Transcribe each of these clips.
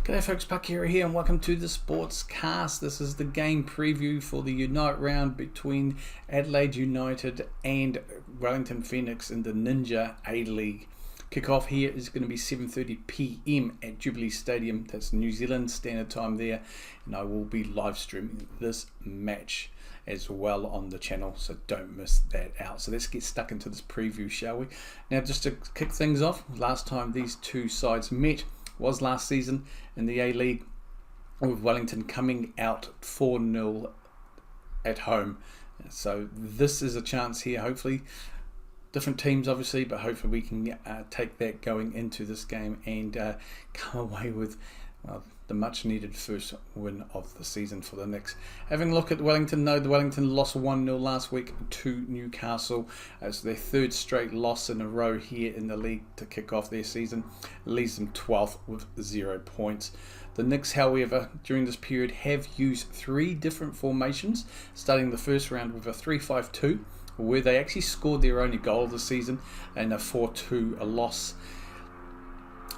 G'day folks, Pakira here and welcome to the Sportscast. This is the game preview for the Unite round between Adelaide United and Wellington Phoenix in the Ninja A-League. Kickoff here is going to be 7:30 PM at Jubilee Stadium. That's New Zealand Standard Time there, and I will be live streaming this match as well on the channel, so don't miss that out. So let's get stuck into this preview, shall we? Now, just to kick things off, last time these two sides met was last season in the A-League, with Wellington coming out 4-0 at home. So this is a chance here, hopefully. Different teams obviously, but hopefully we can take that going into this game and come away with the much needed first win of the season for the Knicks. Having a look at Wellington, the Wellington lost 1-0 last week to Newcastle. It's their third straight loss in a row here in the league to kick off their season. It leaves them 12th with 0 points. The Knicks, however, during this period have used three different formations, starting the first round with a 3-5-2, where they actually scored their only goal of the season, and a 4-2 loss.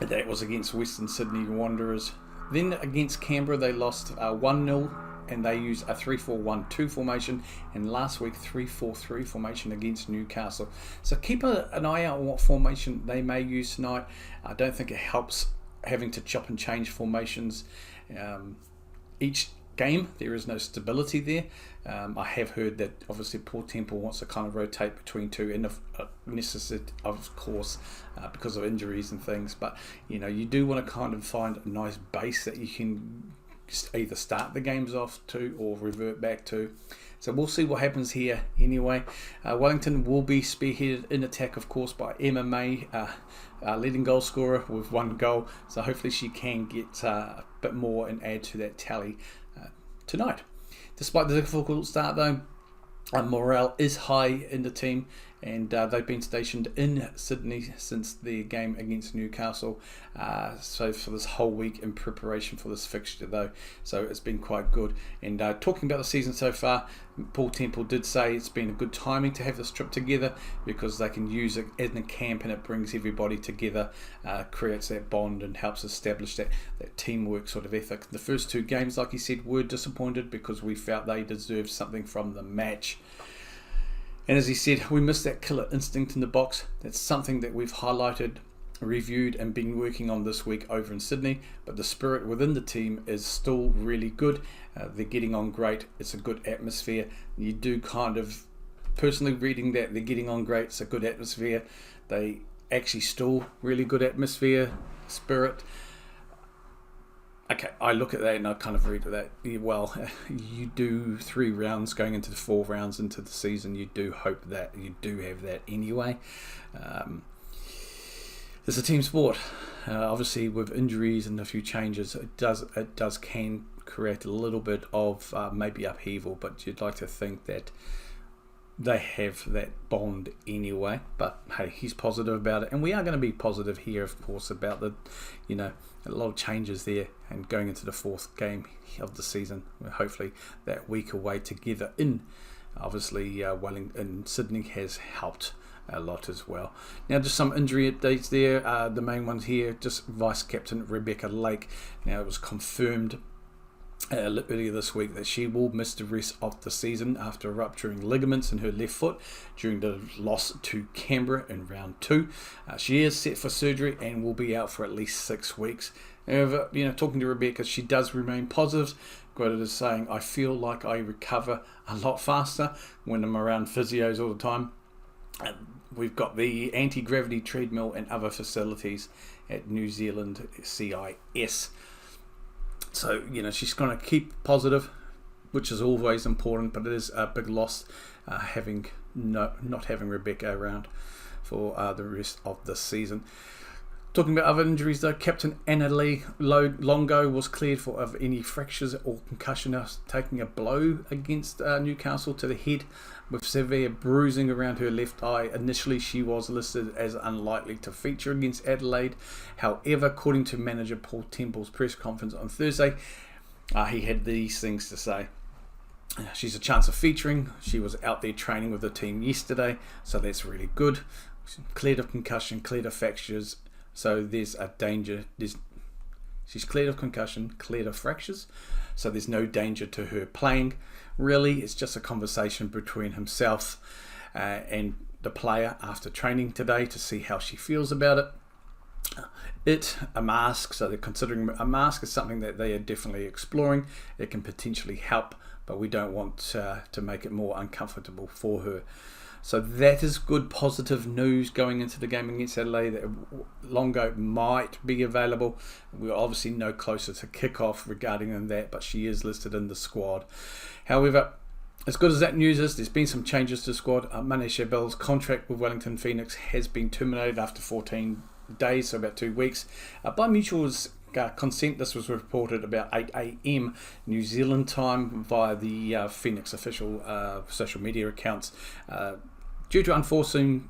That was against Western Sydney Wanderers. Then against Canberra they lost 1-0 and they used a 3-4-1-2 formation, and last week 3-4-3 formation against Newcastle. So keep an eye out on what formation they may use tonight. I don't think it helps having to chop and change formations each game. There is no stability there. I have heard that obviously Paul Temple wants to kind of rotate between two, and if necessary, of course, because of injuries and things. But you do want to kind of find a nice base that you can either start the games off to or revert back to. So we'll see what happens here anyway. Wellington will be spearheaded in attack, of course, by MMA, leading goal scorer with 1 goal. So hopefully she can get a bit more and add to that tally tonight. Despite the difficult start though, morale is high in the team, and they've been stationed in Sydney since the game against Newcastle, so for this whole week in preparation for this fixture though, so it's been quite good. And talking about the season so far, Paul Temple did say it's been a good timing to have this trip together because they can use it in a camp and it brings everybody together, creates that bond and helps establish that teamwork sort of ethic. The first 2 games, like he said, were disappointed because we felt they deserved something from the match. And as he said, we missed that killer instinct in the box. That's something that we've highlighted, reviewed and been working on this week over in Sydney, but the spirit within the team is still really good. They're getting on great. It's a good atmosphere. You do kind of, personally reading that they're getting on great, it's a good atmosphere. They actually still really good atmosphere, spirit. Okay, I look at that and I kind of read that, well, you do 3 rounds going into the 4 rounds into the season, you do hope that you do have that anyway. It's a team sport. Obviously with injuries and a few changes, it can create a little bit of maybe upheaval, but you'd like to think that they have that bond anyway. But hey, he's positive about it, and we are going to be positive here, of course, about the, a lot of changes there, and going into the 4th game of the season, hopefully that week away together in, obviously, Wellington and Sydney has helped a lot as well. Now, just some injury updates there. The main ones here, just Vice Captain Rebecca Lake. Now, it was confirmed earlier this week that she will miss the rest of the season after rupturing ligaments in her left foot during the loss to Canberra in round 2. She is set for surgery and will be out for at least 6 weeks. However, talking to Rebecca, she does remain positive, quoted as saying, "I feel like I recover a lot faster when I'm around physios all the time. We've got the anti-gravity treadmill and other facilities at New Zealand CIS." So, she's going to keep positive, which is always important, but it is a big loss not having Rebecca around for the rest of the season. Talking about other injuries though, Captain ADELAIDE Longo was cleared of any fractures or concussion after taking a blow against Newcastle to the head with severe bruising around her left eye. Initially she was listed as unlikely to feature against Adelaide. However, according to manager Paul Temple's press conference on Thursday, he had these things to say. She's a chance of featuring. She was out there training with the team yesterday, so that's really good. Cleared of concussion, cleared of fractures. So there's a danger. She's cleared of concussion, cleared of fractures, so there's no danger to her playing. Really, it's just a conversation between himself and the player after training today to see how she feels about it. A mask, so they're considering a mask is something that they are definitely exploring. It can potentially help, but we don't want to make it more uncomfortable for her. So that is good, positive news going into the game against Adelaide. That Longo might be available. We're obviously no closer to kickoff regarding that, but she is listed in the squad. However, as good as that news is, there's been some changes to the squad. Mane Shabel's contract with Wellington Phoenix has been terminated after 14 days, so about 2 weeks. By mutual consent, this was reported about 8 a.m. New Zealand time via the Phoenix official social media accounts. Due to unforeseen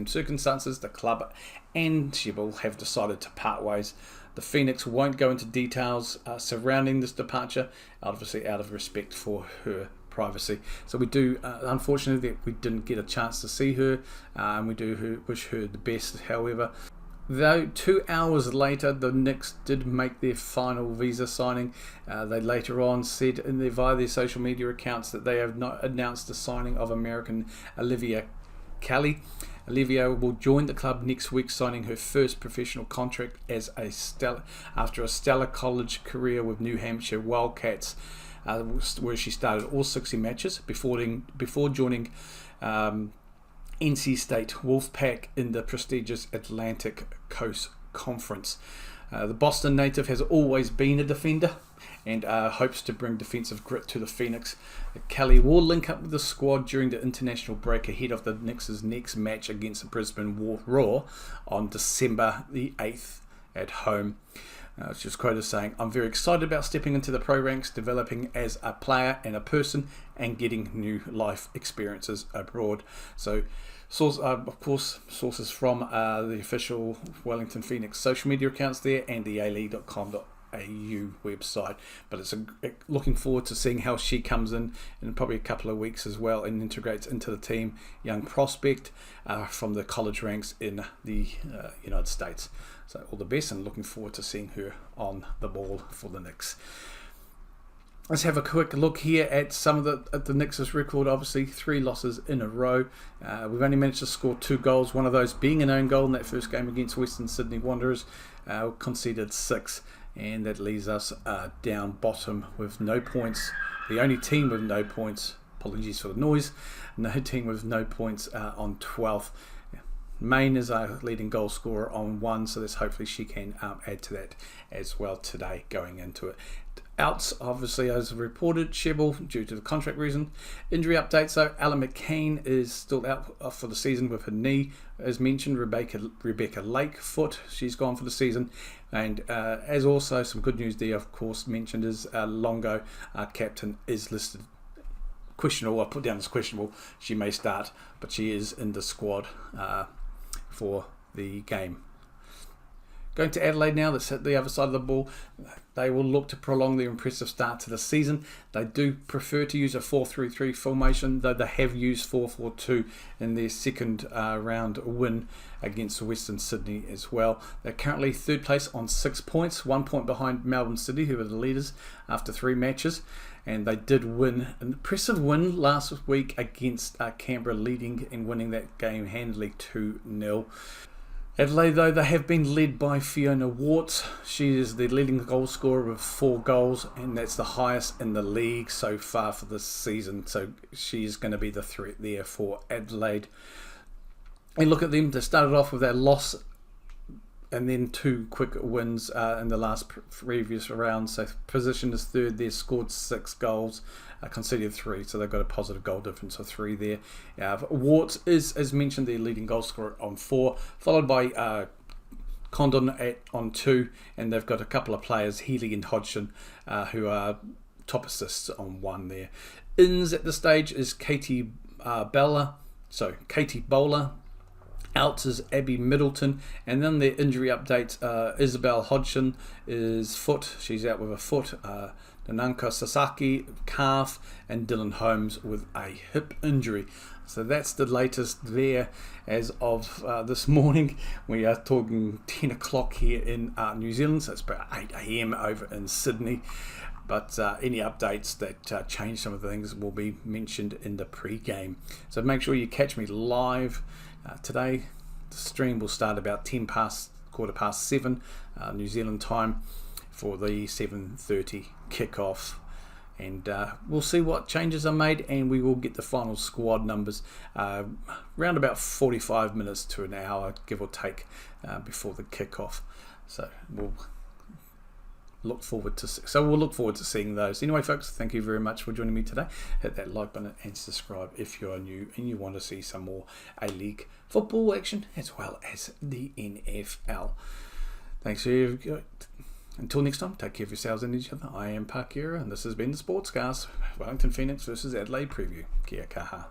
circumstances, the club and Shabel have decided to part ways. The Phoenix won't go into details surrounding this departure, obviously out of respect for her privacy. So we do, unfortunately, that we didn't get a chance to see her, and we do wish her the best. However, though 2 hours later, the Knicks did make their final visa signing. They later on said via their social media accounts that they have not announced the signing of American Olivia Kelly. Olivia will join the club next week, signing her first professional contract as after a stellar college career with New Hampshire Wildcats, where she started all 60 matches before joining NC State Wolfpack in the prestigious Atlantic Coast Conference. The Boston native has always been a defender and hopes to bring defensive grit to the Phoenix. Kelly will link up with the squad during the international break ahead of the Knicks' next match against the Brisbane Roar on December the 8th at home. It's just quoted as saying, "I'm very excited about stepping into the pro ranks, developing as a player and a person, and getting new life experiences abroad." So, of course, sources from the official Wellington Phoenix social media accounts there and the ADELAIDE.com.au website. But it's looking forward to seeing how she comes in probably a couple of weeks as well and integrates into the team. Young prospect from the college ranks in the United States. So all the best, and looking forward to seeing her on the ball for the Knicks. Let's have a quick look here at some of the Knicks' record. Obviously, 3 losses in a row. We've only managed to score 2 goals, one of those being an own goal in that first game against Western Sydney Wanderers. Conceded 6, and that leaves us down bottom with no points. The only team with no points, apologies for the noise, no team with no points on 12th. Main is our leading goal scorer on 1, so hopefully she can add to that as well today going into it. Outs, obviously, as reported, Shabel due to the contract reason. Injury updates, though, Alan McCain is still out for the season with her knee. As mentioned, Rebecca Lake foot, she's gone for the season. And as also some good news there, of course, mentioned is Longo, our captain, is listed questionable. I put down as questionable. She may start, but she is in the squad for the game. Going to Adelaide now, that's at the other side of the ball. They will look to prolong their impressive start to the season. They do prefer to use a 4-3-3 formation, though they have used 4-4-2 in their second round win against Western Sydney as well. They're currently third place on 6 points, 1 point behind Melbourne City, who are the leaders after 3 matches. And they did win an impressive win last week against Canberra, leading and winning that game handily 2-0. Adelaide, though, they have been led by Fiona Warts. She is the leading goal scorer with 4 goals, and that's the highest in the league so far for this season. So she's going to be the threat there for Adelaide. And look at them, they started off with that loss and then 2 quick wins in the last previous round. So positioned as third there, scored 6 goals, conceded 3. So they've got a positive goal difference of 3 there. Warts is, as mentioned, their leading goal scorer on 4, followed by Condon on 2. And they've got a couple of players, Healy and Hodgson, who are top assists on 1 there. Ins at the stage is Katie Bowler. Outs is Abby Middleton, and then their injury updates. Isabel Hodgson is foot, she's out with a foot. Nanaka Sasaki, calf, and Dylan Holmes with a hip injury. So that's the latest there as of this morning. We are talking 10 o'clock here in New Zealand, so it's about 8 a.m. over in Sydney. But any updates that change some of the things will be mentioned in the pre-game. So make sure you catch me live today. The stream will start about 7:15 New Zealand time for the 7:30 kickoff. And we'll see what changes are made, and we will get the final squad numbers around about 45 minutes to an hour, give or take, before the kickoff. So we'll look forward to seeing those. Anyway, folks, thank you very much for joining me today. Hit that like button and subscribe if you're new and you want to see some more A-League football action as well as the NFL. Thanks for until next time, take care of yourselves and each other. I am Parkera, and this has been the Sportscast, Wellington Phoenix versus Adelaide preview. Kia kaha.